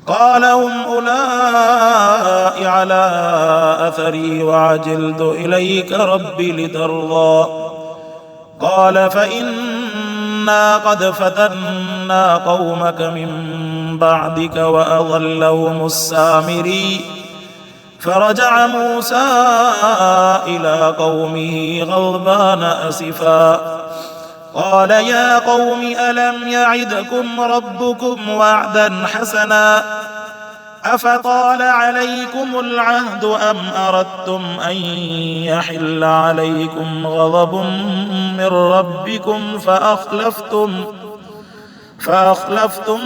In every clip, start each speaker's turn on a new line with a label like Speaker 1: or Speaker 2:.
Speaker 1: قال هم أولئك على أثري وعجلت إليك ربي لترضى قال فإنا قد فتنا قومك من بعدك وأضلهم السامري فرجع موسى إلى قومه غضبان أسفا قال يا قوم ألم يعدكم ربكم وعدا حسنا أفطال عليكم العهد أم أردتم أن يحل عليكم غضب من ربكم فأخلفتم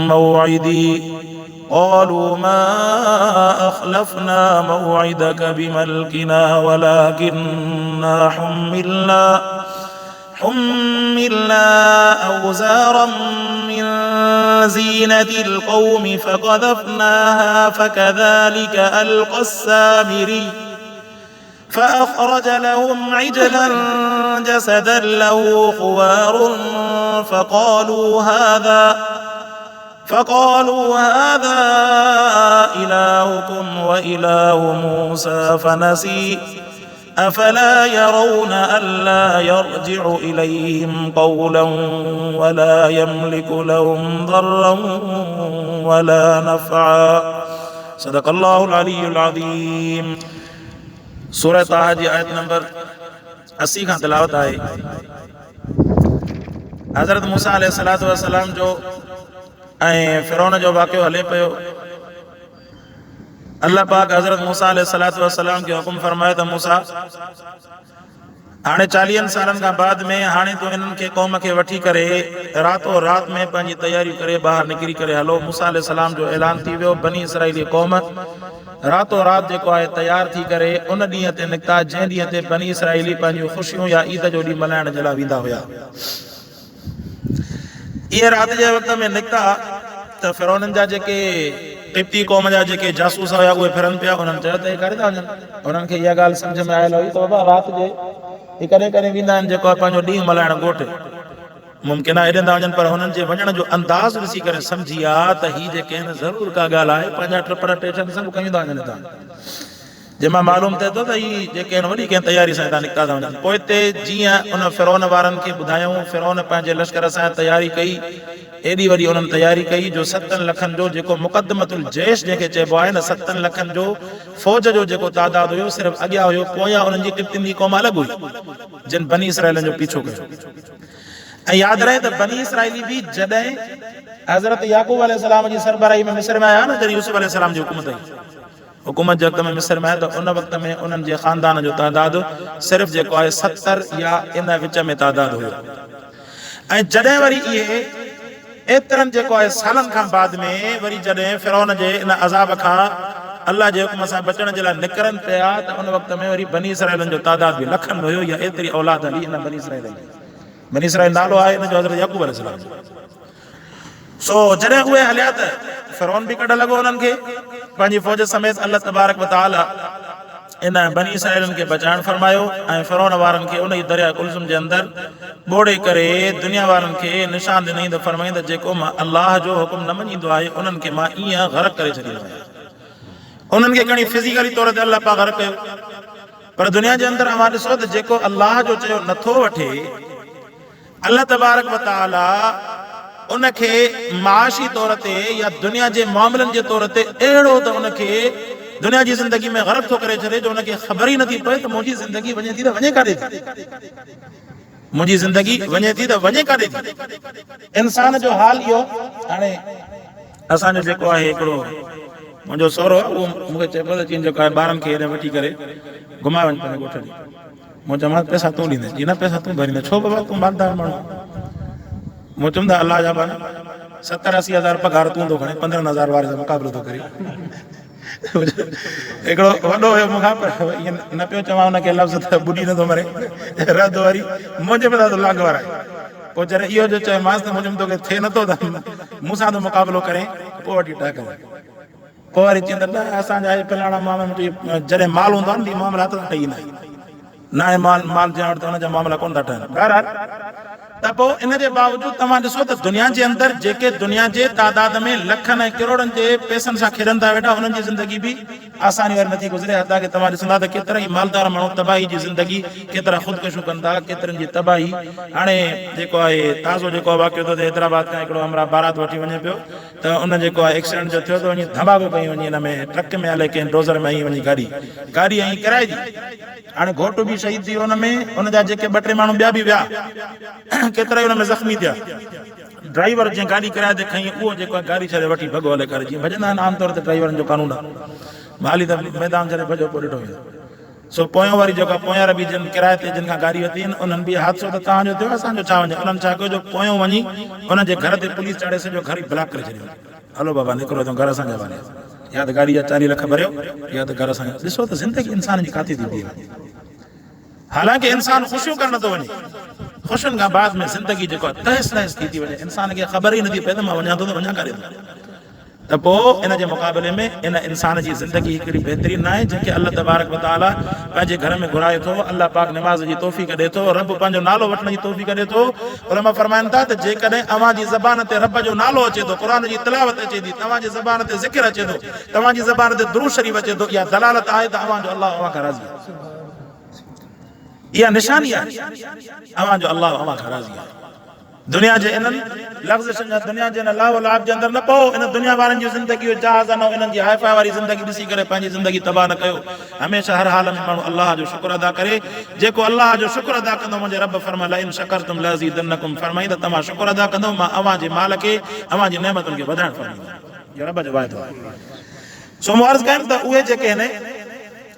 Speaker 1: موعدي قالوا ما أخلفنا موعدك بملكنا ولكننا حملنا أوزارا من زينة القوم فقذفناها فكذلك ألقى السامري فأخرج لهم عجلا جسدا له خوار فقالوا هذا إلهكم وإله موسى فنسي أفلا يرون ألا يرجع إليهم قولا ولا يملك لهم ضرا ولا نفعا صدق الله العلي العظيم. सूरह ताहा जी आयत नंबर 80 खां तिलावत आहे. हज़रत मूसा अलैहिस्सलातु वस्सलाम जो ऐं फिरौन जो वाक़ियो हले पियो. अल्लाह पाक हज़रत मूसा अलैहिस्सलातु वस्सलाम खे हुकुम फरमायो त मूसा हाणे 40 सालनि खां बाद में हाणे तूं इन्हनि खे क़ौम खे वठी करे रातो रात में पंहिंजी तयारी करे ॿाहिरि निकिरी करे हलो. मूसा अलैहिस्सलाम जो ऐलान थी वियो. बनी इसराइली क़ौम रातो रात जेको आहे तयार थी करे उन ॾींहं ते निकिता जंहिं ॾींहं ते बनी इसराइली पंहिंजूं ख़ुशियूं या ईद जो ॾींहुं मल्हाइण जे लाइ वेंदा हुया. इहे राति जे वक़्त में निकिता त फिरौननि जा जेके क़िब्ती क़ौम जा जेके जासूस हुया उहे फिरनि पिया. उन्हनि चयो त हे करे था वञनि. उन्हनि खे इहा ॻाल्हि सम्झ में आयल हुई त बाबा राति जे हे कॾहिं कॾहिं वेंदा आहिनि जेको आहे पंहिंजो ॾींहुं मल्हाइण ॻोठ. मुमकिन आहे हेॾे था वञनि पर हुननि जे वञण जो अंदाज़ ॾिसी करे सम्झी आहे त हीअ जेके आहिनि ज़रूरु का ॻाल्हि आहे. पंहिंजा ट्रिपर टेशन सभु कयूं था वञनि था. जंहिंमां मालूम थिए थो त हीअ जेके आहिनि वॾी कंहिं तयारी सां हितां निकिता था वञनि. पोइ हिते जीअं उन फिरौन वारनि खे ॿुधायूं फिरौन पंहिंजे लश्कर सां तयारी कई. एॾी वॾी उन्हनि तयारी कई जो 7 लखनि जो जेको मुक़दमतुल जैश जंहिंखे चइबो आहे न 7 लखनि जो फ़ौज जो जेको तादाद हुयो सिर्फ़ु अॻियां हुयो. पोयां उन्हनि जी क़िब्तियुनि जी क़ौम अलॻि हुई जिन बनी इसराइलनि जो पीछो कयो. ऐं यादि रहे त बनी इसराइली बि जॾहिं हज़रत याकूब अलैहिस्सलाम जी सरबराही में मिस्र में आया न जॾहिं यूसुफ अलैहिस्सलाम जी हुकूमत जे वक़्त में मिस्र में आया त उन वक़्त में उन्हनि जे ख़ानदान जो तादाद सिर्फ़ु जेको आहे 70 या इन विच में तादाद हुयो. ऐं जॾहिं वरी इहे एतिरनि जेको आहे सालनि खां बाद में वरी जॾहिं फिरौन जे इन अज़ाब खां अल्लाह जे हुकुम सां बचण जे लाइ निकिरनि पिया त उन वक़्त में वरी बनी इसराइलनि जो तादाद बि लखनि हुयो. या एतिरी औलाद हली इन बनी इसराइल नालो आहे इन जो हज़रत याकूब अलैहिस्सलाम. सो जॾहिं उहे हलिया त फिरौन बि कढ लॻो उन्हनि खे पंहिंजी फ़ौज समेत. अल्लाह तबारक व तआला इन बनी इसराइलनि खे बचाइण फरमायो ऐं फिरौन वारनि खे उन ई दरिया कुलसुम जे अंदरि ॿोड़े करे दुनिया वारनि खे निशान ॾिनई त फरमाईं त जेको मां अल्लाह जो हुकुम न मञींदो आहे उन्हनि खे मां ईअं ग़रक़ करे छॾींदो आहियां. उन्हनि खे खणी फिज़िकली तौर ते अल्लाह पाक ग़रक़ कयो. पर दुनिया जे अंदरि अवां ॾिसो त जेको अल्लाह जो चयो नथो वठे अल्लाह तबारक व तआला उनखे माशी तौर ते या दुनिया जे मामलनि जे तौर ते अहिड़ो त उनखे दुनिया जी ज़िंदगी में ग़रक़ थो करे छॾे जो उनखे ख़बर ई नथी पए त मुंहिंजी ज़िंदगी वञे थी त वञे काॾे थी. मुंहिंजी ज़िंदगी वञे थी त वञे काॾे थी. इंसान जो हाल इहो. हाणे असांजो जेको आहे हिकिड़ो मुंहिंजो सहुरो आहे उहो मूंखे चइबो त चीन जेको आहे ॿारनि खे हेॾे वठी करे घुमाए वञ पंहिंजे ॻोठ ॾे. मूं चयोमांसि पैसा तूं ॾींदे. जी न पैसा तूं भरींदे. छो बाबा तूं मालदार माण्हू. मूं चयुमि त अलाह जा बान 70-80 हज़ार पघार तूं थो खणे 15,000 वारे सां मुक़ाबिलो थो करे. हिकिड़ो वॾो हुयो मूंखां पर ईअं न पियो चवां हुनखे लफ़्ज़ त ॿुधी नथो मरे रद वरी मुंहिंजे मथां त लाग वाराए. पोइ जॾहिं इहो जो चयोमांसि त मुंहिंजो तोखे थिए नथो त मूंसां त मुक़ाबिलो करे पोइ वठी टक. पोइ वरी चवंदा न असांजा फलाणा मामला जॾहिं माल हूंदो आहे न मामला हथ ठही ईंदा आहिनि. न आहे माल जे वटि त हुनजा मामला कोन था ठहनि. बहरहाल त पोइ इन जे बावजूद तव्हां ॾिसो त दुनिया जे अंदरि जेके दुनिया जे तादाद में लखनि ऐं करोड़नि जे पैसनि सां खेॾनि था वेठा, उन्हनि जी ज़िंदगी बि आसानी वारी नथी गुज़रे। हालांकि तव्हां ॾिसंदा त केतिरा ई मालदार माण्हू तबाही जी ज़िंदगी, केतिरा ख़ुदकुशियूं कनि था, केतिरनि जी तबाही। हाणे जेको आहे ताज़ो जेको वाक़ियो थियो त हैदराबाद खां हिकिड़ो हमरा बारात वठी वञे पियो, त उन जेको आहे एक्सीडेंट जो थियो त वञी धमाको कई वञी हिन में ट्रक में हले कंहिं डोज़र में आई वञी गाॾी आई किराए जी। हाणे घोटु बि शहीद थी वियो हुन में, उनजा जेके 2-3 माण्हू ॿिया बि विया, केतिरा ई हुन में ज़ख़्मी थिया। ड्राइवर जंहिं गाॾी किराए ते खईं उहो जेको आहे गाॾी छॾे वठी भॻो हले करे, जीअं भॼंदा आहिनि आमतौर ते ड्राइवरनि जो कानून आहे, हाली त मैदान छॾे भॼो पोइ ॾिठो वियो। सो पोयों वारी जेका पोयां बि जिन किराए ते जिन खां गाॾी वरिती आहिनि, उन्हनि बि हादसो त तव्हांजो थियो, असांजो छा वञे। उन्हनि छा कयो जो पोयों वञी उनजे घर ते पुलिस चाढ़े सॼो घर ई ब्लॉक करे छॾियो। हलो बाबा निकिरो त घर असांजा वारे, या त गाॾी जा 40 लख भरियो या त घर असांजा। ॾिसो त ज़िंदगी इंसान जी काथे थी बीहे। हालांकि इंसान ख़ुशियूं करण थो वञे, ख़ुशियुनि खां बाद में ज़िंदगी जेको आहे तहस नहस थी वञे, इंसान खे ख़बर ई नथी पए त मां वञा थो त वञा करे थो। त पोइ इन जे मुक़ाबले में इन इंसान जी ज़िंदगी हिकिड़ी बहितरीन आहे जंहिंखे अल्लाह तबारक व तआला पंहिंजे घर में घुराए थो। अल्लाह पाक नमाज़ जी तौफ़ीक़ ॾे थो, रब पंहिंजो नालो वठण जी तौफ़ीक़ ॾे थो। उलमा फरमाइनि था त जेकॾहिं अव्हां जी ज़बान ते रब जो नालो अचे थो, क़ुर जी तिलावत अचे थी, तव्हांजी ज़बान ते ज़िक्र अचे थो, तव्हांजी ज़बान ते दुरूद शरीफ़ अचे थो, इहा दलालत आहे त अव्हां जो अल्लाह अव्हां खां राज़ी आहे। इहा निशानी आहे अव्हां जो अल्लाह अव्हां खां राज़ी आहे। दुनिया जे इन्हनि लफ़्ज़नि जा, दुनिया जे इन लाभ लाभ जे अंदरि न पओ। इन दुनिया वारनि जी ज़िंदगी जो जहाज़ न, इन्हनि जी हाइफा वारी ज़िंदगी ॾिसी करे पंहिंजी ज़िंदगी तबाह न कयो। हमेशह हर हाल में माण्हू अल्लाह जो शुक्र अदा करे। जेको अल्लाह जो शुक्र अदा कंदो, मुंहिंजे रब फरमाए इन शकरतुम लअज़ीदन्नकुम, फरमाई त तव्हां शुक्र अदा कंदो मां अव्हां जे माल खे, अव्हां जी नेमतुनि खे वधाइण फरमाईंदो। इहो रब जो वाइदो आहे। सो मूं अर्ज़ कयमि त उहे जेके आहिनि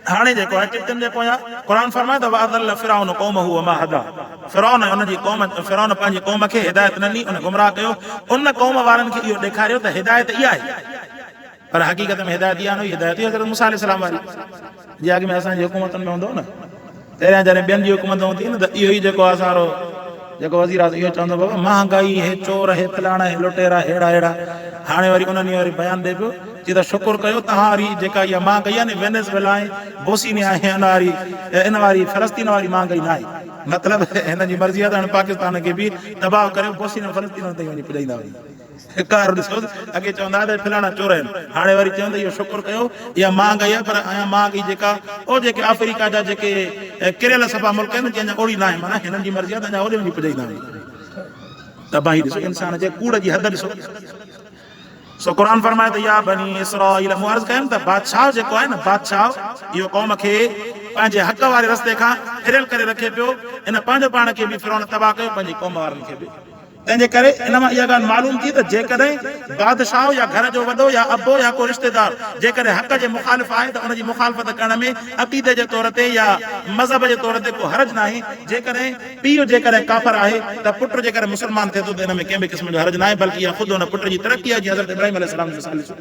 Speaker 1: हाणे जेको आहे टिप्तनि जे पोयां क़ुर फरमाए त वअज़ल फिरौन क़ौमहु वमा हदा, फिरौन उनजी क़ौम, फिरौन पंहिंजी क़ौम खे हिदायत न ॾिनी, उन गुमराह कयो। उन क़ौम वारनि खे इहो ॾेखारियो त हिदायत इहा आहे, पर हक़ीक़त में हिदायत इहा न हुई। हिदायत इहा हज़रत मूसा अलैहिस्सलाम वारी, जीअं अॻु में असांजी हुकूमतुनि में हूंदो न, पहिरियां जॾहिं ॿियनि जी हुकूमत हूंदी न त इहो ई जेको आहे असांजो जेको वज़ीर आहे इहो चवंदो बाबा महांगाई, हे चोर, हे फलाणा, हे लुटेरा, हेड़ा। हाणे वरी उन्हनि वरी बयानु ॾे पियो चई त शुकुर कयो तव्हां वारी जेका इहा महांगाई आहे न, वेनेज़ुएला आहे, बोस्निया आहे, इन वारी फ़लस्तीन वारी महांगाई न आहे। मतिलबु हिन जी मर्ज़ी आहे त हाणे पाकिस्तान खे बि तबाह करे बोस्निया फ़लस्तीन ताईं वञी पुॼाईंदा वञी। कार ॾिसो, अॻे चवंदा त फलाणा चोर आहिनि, हाणे वरी चवंदा इहो शुकुर कयो इहा महांगाई आहे। पर अञा महांगाई जेका उहो जेके अफ्रीका जा जेके किरियल सफ़ा मुल्क आहिनि जंहिंजा ओड़ी न आहे, माना हिननि जी मर्ज़ी आहे त अञा ओॾे वञी पुॼाईंदा वञी। तबाही ॾिसो, इंसान जे कूड़ जी हद ॾिसो। सो क़ुर फरमाए त या बनी इसराईल, मूं अर्ज़ कयमि त बादशाह जेको आहे न, बादशाह इहो क़ौम खे पंहिंजे हक़ वारे रस्ते खां फिरियल करे रखे पियो। इन पंहिंजो पाण खे बि फिरौन तबाह कयो, पंहिंजी क़ौम वारनि खे बि। तंहिंजे करे इन मां इहा ॻाल्हि मालूम थी त जेकॾहिं बादशाह या घर जो वॾो या अबो या को रिश्तेदार जेकॾहिं हक़ जे मुखालिफ़ आहे त उनजी मुखालफ़त करण में अक़ीदे जे तौर ते या मज़हब जे तौर ते को हर्ज न आहे। जेकॾहिं पीउ जेकॾहिं काफ़िर आहे त पुट जेकॾहिं मुस्लमान थिए थो त इन में कंहिं बि क़िस्म जो हर्ज न आहे, बल्कि इहा ख़ुदि हुन पुट जी तरक़ी आहे, जीअं हज़रत इब्राहिम अलैहिस्सलाम जी मिसाल ॾिसो।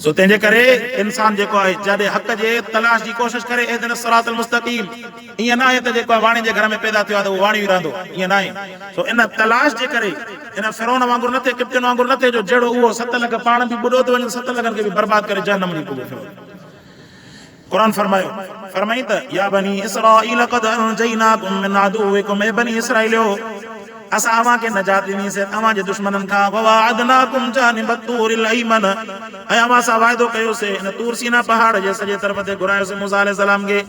Speaker 1: सो तंहिंजे करे इंसान जेको आहे जॾहिं हक़ जे तलाश जी कोशिशि करे, इहदिन सिरातल मुस्तक़ीम, ईअं न आहे त जेको आहे वाणी जे घर में पैदा थियो आहे त उहो वाणी रहंदो, ईअं न आहे। सो इन तलाश जे करे इन फिरौन वांगुरु न थिए, किप्तियुनि वांगुरु न थिए जो जहिड़ो उहो 7 लख पाण बि ॿुॾो थो वञे, 7 लखनि खे बि बर्बाद करे जहन्नम में पुॼे थो। क़ुर फरमाई त या बनी इसराईल क़द अनजैनाकुम मिन अदुव्विकुम, ए बनी इसराईलियो असां अव्हां खे नजात ॾिनीसीं तव्हां जे दुश्मननि खां। ववाअदनाकुम जानिब तूरिल अयमन, ऐं अव्हां सां वाइदो कयोसीं इन तूर सीना पहाड़ जे सॼे तरफ़ ते घुरायोसीं मूसा अलैहिस्सलाम खे।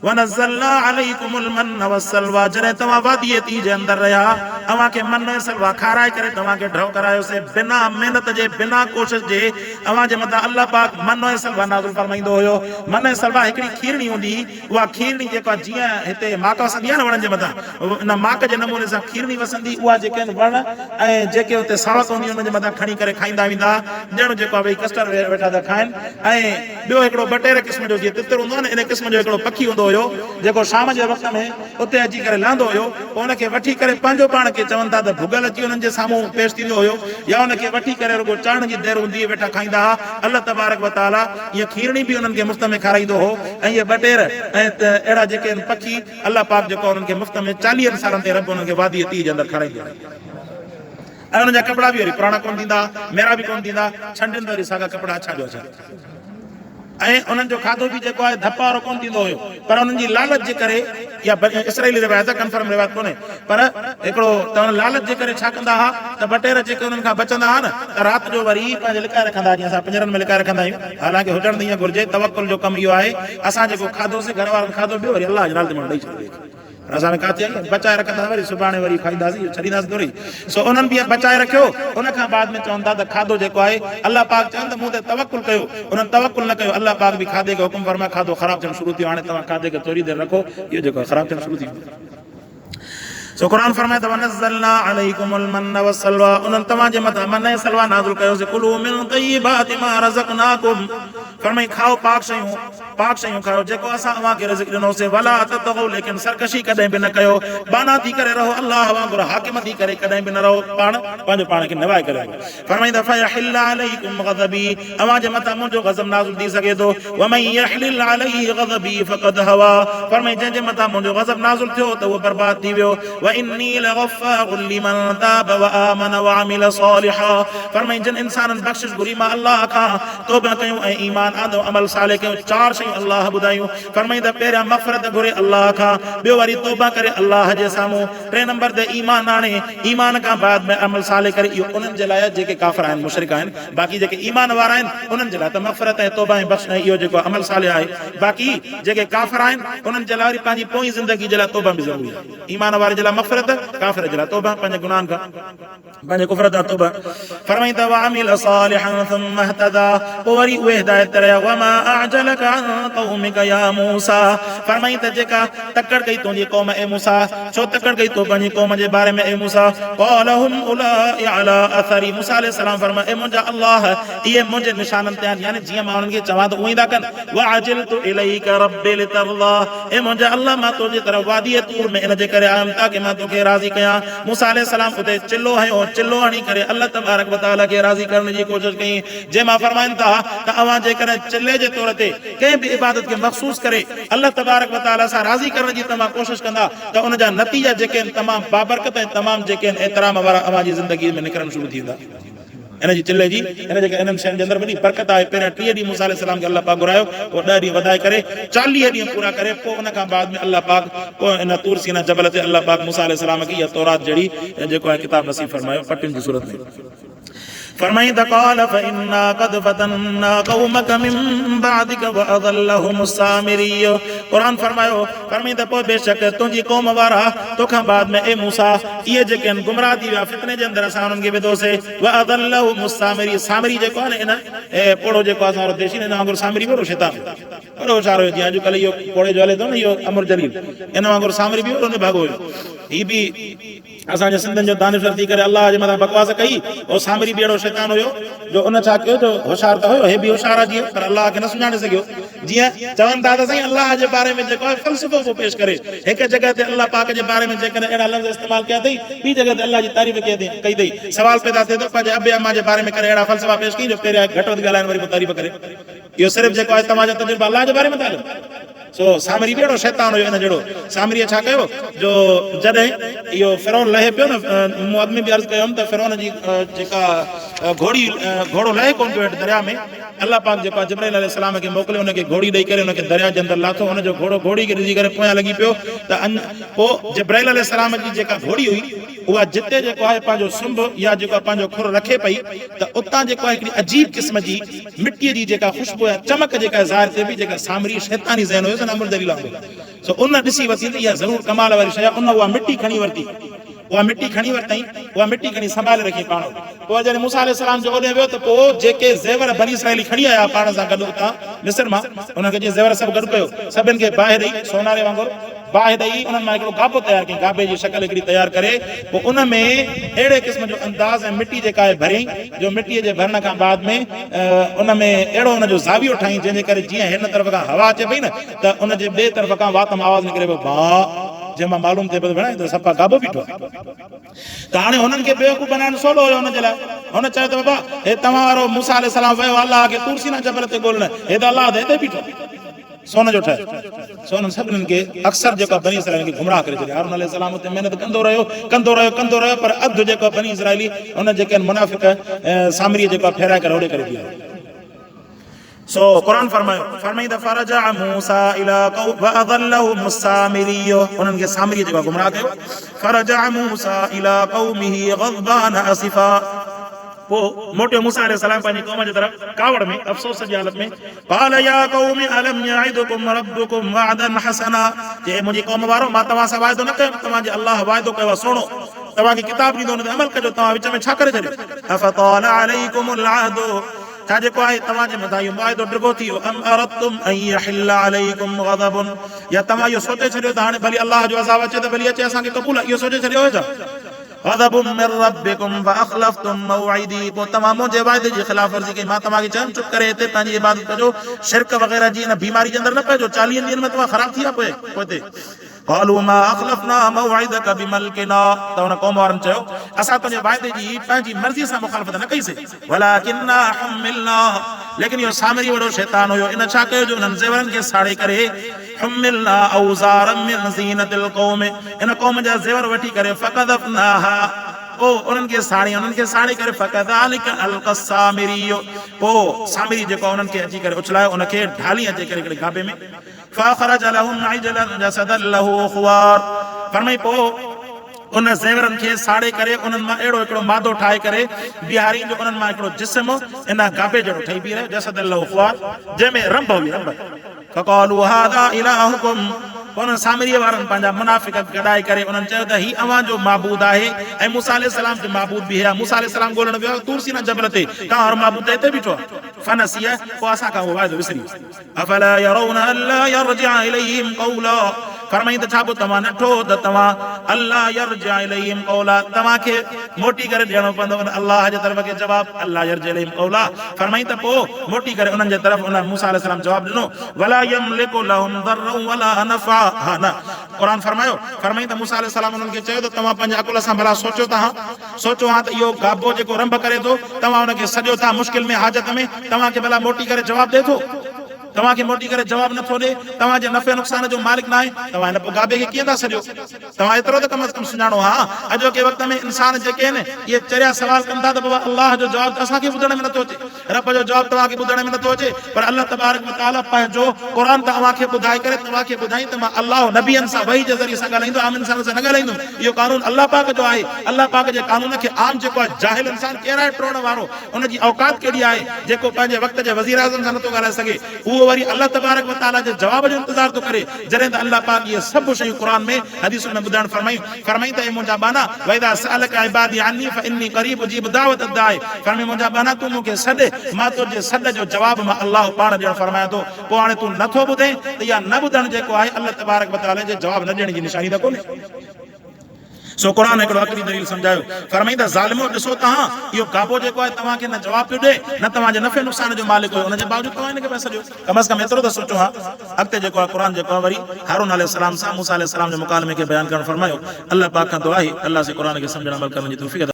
Speaker 1: वनज़लना अलैकुमुल मन वस्सलवा, जॾहिं तव्हां वादीअ ती जे अंदरि रहिया अव्हां खे मन ऐं सलवा खाराए करे तव्हां खे ढव करायोसीं, बिना महिनत जे, बिना कोशिश जे अव्हां जे मथां अल्लाह पाक मन ऐं सलवा नाज़िल फरमाईंदो हुयो। मन ऐं सलवा हिकिड़ी खीरणी हूंदी, उहा खीरणी जेका जीअं हिते माक वसंदी आहे न वणनि जे मथां, इन माक जे नमूने सां खीरणी वसंदी, उहा जेके आहिनि वण ऐं जेके हुते सावक हूंदी हुनजे मथां खणी करे खाईंदा वेंदा, ॼण जेको आहे भई कस्टर्ड वेठा था खाइनि। ऐं ॿियो हिकिड़ो बटेर क़िस्म जो जीअं तितर हूंदो आहे न, इन क़िस्म जो हिकिड़ो पखी हूंदो हुयो जेको शाम जे वक़्त में उते अची करे लहंदो हुयो, पोइ हुनखे वठी करे पंहिंजो पाण खे चवनि था त भुॻल अची हुननि जे साम्हूं पेश थींदो हुयो, या हुनखे वठी करे रुॻो चढ़ण जी देरि हूंदी वेठा खाईंदा हुआ। अल्लाह तबारक व तआला इहा खीरणी बि हुननि खे मुफ़्त में खाराईंदो हो, ऐं इहे बटेर ऐं अहिड़ा जेके आहिनि पखी अल्लाह पाक जेको हुननि खे मुफ़्त में 40 सालनि ते रब हुननि खे वादीअ ती जे अंदरि खाराईंदो आहे। ऐं हुनजा कपिड़ा बि वरी पुराणा कोन थींदा, मेरा बि कोन थींदा, छंडियुनि ते वरी साॻा कपिड़ा छा जो छा। ऐं उन्हनि जो खाधो बि जेको आहे धप वारो कोन थींदो हुयो, पर उन्हनि जी लालच जे करे, या इसराइली रिवायत आहे, कंफर्म रिवायत कोन्हे, पर हिकिड़ो त लालच जे करे छा कंदा हुआ त बटेर जेके उन्हनि खां बचंदा हुआ न, त राति जो वरी पंहिंजे लिकाए रखंदा, जीअं असां पिंजरनि में लिकाए रखंदा आहियूं। हालांकि हुजण त ईअं घुरिजे, तवकुल जो कमु इहो आहे, असां जेको खाधोसीं घर वारनि खाधो पियो वरी अलाह जे नाले ते माण्हू ॾेई छॾिजे, असां काथे बचाए रखंदा, वरी सुभाणे वरी खाईंदासीं, छॾींदासीं थोरी। सो उन्हनि बि बचाए रखियो, उन खां बाद में चवनि था त खाधो जेको आहे अलाह पाक चवनि त मूं ते तवकुल कयो, उन्हनि तवकुल न कयो, अलाह पाक बि खाधे खे हुकुम फरमाए, खाधो ख़राब थियणु शुरू थियो, हाणे तव्हां खाधे खे थोरी देरि रखो, इहो जेको आहे ख़राब थियणु शुरू थी वियो। सो क़ुरान फरमाए त वनज़लना अलैकुमुल मन्न वस्सलवा, उन्हनि तव्हांजे मथां मन ऐं सलवा नाज़िल कयोसीं, कुलू मिन तय्यिबाति मा रज़क़नाकुम, फरमाई खाओ पाक शयूं खाओ जेको असां तव्हांखे रिज़्क़ ॾिनोसीं, वला ततगौ, लेकिन सरकशी कॾहिं बि न कयो, बाना थी करे रहो, अल्लाह वांगुरु हाकिम थी करे कॾहिं बि न रहो, पंहिंजो पाण खे नवाए करे। फरमाई त फयहिल अलैकुम गज़बी, तव्हांजे मथां मुंहिंजो गज़ब नाज़िल थी सघे थो, वमन यहलिल अलैहि गज़बी फक़द हवा, फरमाई जंहिंजे मथां मुंहिंजो गज़ब नाज़िल थियो त उहो बर्बाद थी वियो। व इन्नी लगफ़ारुन लिमन ताब व आमन व अमिल सालिहा, फरमाई जिन इंसाननि बख़्शिश घुरी मां अल्लाह खां तौबा कयूं ऐं ईमान आंदो, अमल सालिह कयूं, चार शयूं अल्लाह ॿुधायूं। फरमाई त पहिरियां मग़फ़िरत घुरे अल्लाह खां, ॿियो वरी तौबा करे अल्लाह जे साम्हूं, टे नंबर ते ईमान आणे, ईमान खां बाद में अमल सालिह करे। इहो उन्हनि जे लाइ जेके काफ़िर आहिनि, मुशरिक आहिनि, बाक़ी जेके ईमान वारा आहिनि उन्हनि जे लाइ त मग़फ़िरत ऐं तौबा ऐं बख़्श ऐं इहो जेको अमल सालिह आहे। बाक़ी जेके काफ़िर आहिनि उन्हनि जे लाइ वरी पंहिंजी पोइ ज़िंदगी जे लाइ तौबा बि ज़रूरी आहे। ईमान वारे जे लाइ मग़फ़िरत, काफ़िर जे लाइ तौबा, पंहिंजे गुनाहनि खां, पंहिंजे कुफ्र खां तौबा। फरमाई त वअमिल सालिहन थुम्मा इहतदा, पोइ वरी उहे हिदायत ते रहिया। वमा अअजलक अन क़ौमिक या मूसा, फरमाई त जेका तकड़ कई तुंहिंजी क़ौम ए मूसा, छो तकड़ कई तो पंहिंजी क़ौम जे बारे में ए मूसा। क़ाल हुम उलाई अला अथरी, मूसा अलैहि सलाम फरमाए ए मुंहिंजा अल्लाह इहे मुंहिंजे निशाननि ते आहिनि, यानी जीअं मां उन्हनि खे चवां त उहो ई था कनि। वअजिलतु इलैका रब्बी लितरदा, ए मुंहिंजा अल्लाह मां तुंहिंजी तरफ़ वादी तूर में इन जे करे आयुमि ताकि मां तोखे राज़ी कयां। मूसा अलैहि सलाम उते चिल्लो हयो, चिल्लो हणी करे अल्लाह तबारक व तआला खे राज़ी करण जी कोशिशि कई। जंहिं मां फरमाइनि था त अवां जेकॾहिं चिल्ले जे तौर ते कंहिं बि इबादत खे मख़सूस करे अल्लाह तबारक व तआला सां राज़ी करण जी तव्हां कोशिशि कंदा त उन जा नतीजा जेके आहिनि तमामु बाबरकत ऐं तमामु जेके आहिनि एतिराम वारा अवां जी ज़िंदगी में निकिरणु शुरू थी वेंदा। इन जी चिल्ले जी इन जेके इन्हनि शयुनि जे अंदरि वॾी बरकत आहे। पहिरियां 30 ॾींहं मूसा अलैहि सलाम खे अल्लाह पाक घुरायो, पोइ 10 ॾींहं वधाए करे 40 ॾींहं पूरा करे, पोइ उन खां बाद में अल्लाह पाक पोइ इन तूर सीना जबल ते अल्लाह पाक मूसा अलैहि सलाम खे इहा तौरात जहिड़ी जेको आहे किताब नसीब फरमायो, पटियुनि जी सूरत में। फरमाई त क़ाल फइन्ना क़द फतन्ना क़ौमक मिन बअदिक वअज़ल्लहुमुस सामिरी, क़ुरान फरमायो फरमाई त पोइ बेशक तुंहिंजी क़ौम वारा तोखां बाद में ए मूसा इहे जेके आहिनि गुमराह थी विया, फितने जे अंदरि असां उन्हनि खे विधोसीं। वअज़ल्लहुमुस सामिरी, सामिरी जेको आहे न इन पोड़ो जेको आहे असां देशी इन वांगुरु सामिरी वॾो शैतान वॾो होशियार हुयो, जीअं अॼुकल्ह इहो पोड़े जो हले थो न, इहो अमर जलील, इन वांगुरु सामिरी बि वॾो निभागो हुयो। हीअ बि असांजे सिंधियुनि जो दानिशवर थी करे अल्लाह जे मथां बकवास कई, और सामिरी बि अहिड़ो शैतान हुयो जो उन छा कयो, जो होशियार त हुयो, हे बि होशियार आहे जीअं, पर अल्लाह खे न सुञाणे सघियो। जीअं चवनि था त साईं अल्लाह जे बारे में जेको आहे फ़लसफ़ो को पेश करे, हिकु जॻह ते अल्लाह पाक जे बारे में जेकॾहिं अहिड़ा लफ़्ज़ इस्तेमालु कया अथई, ॿी जॻह ते अल्लाह जी तारीफ़ कई अथई, सवाल पैदा थिए थो पंहिंजे अबे अमा जे बारे में करे अहिड़ा फ़लसफ़ा पेश कई जो पहिरियां घटि वधि ॻाल्हाइनि वरी पोइ तारीफ़ करे। इहो सिर्फ़ु जेको आहे तव्हांजा तजुर्बा अल्लाह जे बारे में था हलनि। सो सामिरी बि अहिड़ो शैतान हुयो इन जहिड़ो। सामिरीअ छा कयो, जो जॾहिं इहो फिरौन लहे पियो न, मूं अॻु में बि अर्ज़ु कयो हुअमि त फिरौन जी जेका घोड़ो लहे कोन पियो हेठि दरिया में, अल्लाह पाक जेको आहे जिब्राइल अलैहिस्सलाम खे मोकिलियो, हुनखे घोड़ी ॾेई करे हुनखे दरिया जे अंदरि लाथो, हुनजो घोड़ो घोड़ी खे ॾिसी करे पोयां लॻी पियो त पोइ जिब्राइल अलैहिस्सलाम जी जेका घोड़ी हुई उहा जिते जेको आहे पंहिंजो सुंभ या जेको आहे पंहिंजो खुर रखे पई, त उतां जेको आहे हिकिड़ी अजीब क़िस्म जी मिटीअ जी जेका ख़ुशबू आहे, चमक जेका ज़ाहिर थिए पई, जेका सामिरी शैतानी ज़हन हुयो अमर जलील वांगुरु। सो उन ॾिसी वरिती त इहा ज़रूरु कमाल वारी शइ आहे। उन उहा मिटी खणी वरिती, उहा मिटी खणी वरितई, उहा मिटी खणी संभाले रखी पाण। पोइ जॾहिं मूसा अलैहि सलाम जो ओॾे वियो त पोइ जेके ज़ेवर बनी इसराइली खणी आया पाण सां गॾु उतां मिस्र मां, उनखे जीअं ज़ेवर सभु गॾु कयो, सभिनि खे बाहि ॾेई सोनारे वांगुरु बाहि ॾेई उन्हनि मां हिकिड़ो गाबो तयारु कयईं, गाबे जी शक्ल हिकिड़ी तयारु करे, पोइ उन में अहिड़े क़िस्म जो अंदाज़ ऐं मिटी जेका आहे भरियईं, जो मिटीअ जे भरण खां बाद में उन में अहिड़ो हुनजो ज़ावियो ठाहीं जंहिंजे करे जीअं हिन तरफ़ खां हवा अचे पई न त उनजे ॿिए तरफ़ खां वात में आवाज़ निकिरे पियो भाउ, जंहिंमां मालूम थिए पियो त सफ़ा गाबो बीठो आहे। त हाणे हुननि खे बेवकूफ़ बनाइण सवलो हुयो हुनजे लाइ। हुन चयो त बाबा हे तव्हां वारो मूसा अलैहि सलाम वियो अल्लाह खे तूर सीना जबल ते ॻोल्हण, हे त अल्लाह हिते बीठो सोन जो ठहे। सो हुननि सभिनीनि खे अक्सर जेको बनी इसराइली खे गुमराह करे छॾियो। हारून अलैहि सलाम उते महिनत कंदो रहियो, पर अधु जेको बनी इसराइली हुन जेके मुनाफिक सामरीअ जेको फेराए करे होॾे करे बीहो। सो कुरान फरमाईंदा फरजा मूसा इला कौम फअदल्लहुम सामरी उन्हनि खे सामरी जेको गुमराह कयो फरजा मूसा इला कौमिही गज़बान असिफा वो मोटे मूसा अलैहि सलाम पंहिंजी क़ौम जे तरफ़ कावड़ में अफ़सोस जी हालत में क़ाल या क़ौमी अलम यइदुकुम रब्बुकुम वअदन हसना जे मुंहिंजी क़ौम वारो मां तव्हां सां वाइदो न कयो तव्हांजे अल्लाह वाइदो कयो सुहिणो तव्हांखे किताब ॾींदो हुन ते अमल कजो तव्हां विच में छा करे छॾियो अफताल अलैकुमुल अहद छा जेको आहे तव्हांजे मथां इहो वाइदो डिघो थी वियो अम अरदतुम अन यहिल अलैकुम गज़बुन या तव्हां इहो सोचे छॾियो त हाणे भली अल्लाह जो अज़ाब अचे त भली अचे असांखे क़बूल आहे इहो सोचे छॾियो हो छा गज़बुम मिन रब्बिकुम फअखलफ्तुम मौइदी पोइ तव्हां मुंहिंजे वाइदे जी ख़िलाफ़ वर्ज़ी कई मां तव्हांखे चयुमि चुप करे हिते पंहिंजी इबादत कजो शिरक वग़ैरह जी हिन बीमारी जे अंदरि न पइजो 40 ॾींहंनि में तव्हां ख़राब थी विया पोइ قالوا ما اخلفنا موعدك بملكنا त हुन क़ौम वारनि चयो असां तुंहिंजे वाइदे जी पंहिंजी मर्ज़ीअ सां मुखालफ़त न कईसीं वलाकिन्ना हुमिलना लेकिन इहो सामरी वॾो शैतान हुयो इन छा कयो जो उन्हनि ज़ेवरनि खे साड़े करे हुमिलना औज़ारम मिन ज़ीनतिल क़ौम इन क़ौम जा ज़ेवर वठी करे फ़क़दफ़नाहा उन्हनि खे साड़ी करे फ़क़दालिक अलक़स सामरी पोइ सामरी जेको उन्हनि खे अची करे उछलायो उनखे ढाली अची करे हिकिड़े गाबे में فأخرج لهم عجلا جسدا له خوار फरमाई पोइ उन ज़ेवरनि खे साड़े करे उन्हनि मां अहिड़ो हिकिड़ो मादो ठाहे करे बिहारी जो उन्हनि मां हिकिड़ो जिस्म इन गाबे जहिड़ो ठही बीह रहे जसद लहू ख़्वार जंहिंमें रंभ हुई फ़क़ालू हाज़ा इलाहुकुम उन्हनि सामरीअ वारनि पंहिंजा मुनाफिक गॾाए करे उन्हनि चयो त ही अव्हां जो माबूद आहे ऐं मूसा अलैहिस्सलाम जो माबूद बि आहे मूसा अलैहिस्सलाम ॻोल्हण वियो तूर सीना जबल ते तव्हां वारो माबूद हिते बीठो आहे फनसिया पोइ असां खां उहो वाइदो विसरी अफला यरौन अल्ला यरजिअ इलैहिम क़ौला फरमाई त छा पोइ तव्हां नठो त तव्हां अल्लाह यरजिअ इलैहिम क़ौला तव्हांखे मोटी करे ॾियणो पवंदो अल्लाह जे तरफ़ खे जवाब अल्लाह यरजिअ इलैहिम क़ौला फरमाई त पोइ मोटी करे उन्हनि जे तरफ़ उन मूसा अलैहिस्सलाम जवाब ॾिनो वला यमलिकु लहुम दर्रन वला नफ़ा हा न क़ुरान फरमाई त मूसा अलैहिस्सलाम उन्हनि खे चयो त तव्हां पंहिंजे अकुल सां भला सोचो हा त इहो गाबो जेको रंभ करे थो तव्हां उनखे सॼो था मुश्किल में हाजत में तव्हांखे भला मोटी करे जवाब ॾे थो तव्हांखे मोटी करे जवाब नथो ॾे तव्हांजे नफ़े नुक़सान जो मालिक न आहे तव्हां हिन गाबे खे कीअं था सॼो तव्हां एतिरो त कम अज़ कम सुञाणो हा अॼोके वक़्त में इंसान जेके आहिनि इहे चरिया सवाल कनि था त बाबा अल्लाह जो जवाब असांखे ॿुधण में नथो अचे रब जो जवाब तव्हांखे ॿुधण में नथो अचे पर अल्लाह तबारक व तआला पंहिंजो क़ुरान तव्हांखे ॿुधाए करे तव्हांखे ॿुधाई त मां अल्लाह नबियनि सां वही जे ज़रिए सां ॻाल्हाईंदो आम इंसान सां न ॻाल्हाईंदुमि इहो कानून अल्लाह पाक जो आहे अल्लाह पाक जे कानून खे आम जेको आहे जाहिल इंसान केराए टोड़ण वारो उनजी औकात कहिड़ी आहे जेको पंहिंजे वक़्त जे वज़ीर आज़म सां नथो ॻाल्हाए सघे उहो वरी अल्लाह तबारक व तआला जे जवाब जो इंतज़ार थो करे जॾहिं त अल्लाह पाक इहे सभु शयूं क़ुरान में हदीस में ॿुधाइण फरमाई त मुंहिंजा बाना वइदा सअलक इबादी अन्नी फइन्नी क़रीब उजीब दावत अदाए फरमाई मुंहिंजा बाना तूं मूंखे सॾ मां तुंहिंजे सॾ जो जवाब मां अल्लाह पाण ॾियणु फरमायां थो पोइ हाणे तूं नथो ॿुधे त इहा न ॿुधण जेको आहे अल्लाह तबारक व तआला जे जवाब न ॾियण जी निशानी त कोन्हे सो क़ुरान हिकिड़ो आख़िरी दलील सम्झायो फरमाई त ज़ालिमो ॾिसो तव्हां इहो गाबो जेको आहे तव्हांखे न जवाब पियो ॾे न तव्हांजे नफ़े नुक़सान जो मालिक हुयो हुनजे बावजूद तव्हां हिनखे पिया सॼो कम अज़ कम एतिरो त सोचो हा अॻिते जेको आहे क़ुरान जेको आहे वरी हारून अलैहिस्सलाम सां मूसा अलैहिस्सलाम जे मुकालमे खे बयानु करणु फरमायो अल्लाह पाक खां दुआ आहे अल्लाह से क़ुरान खे सम्झण अमल करण जी तौफ़ीक़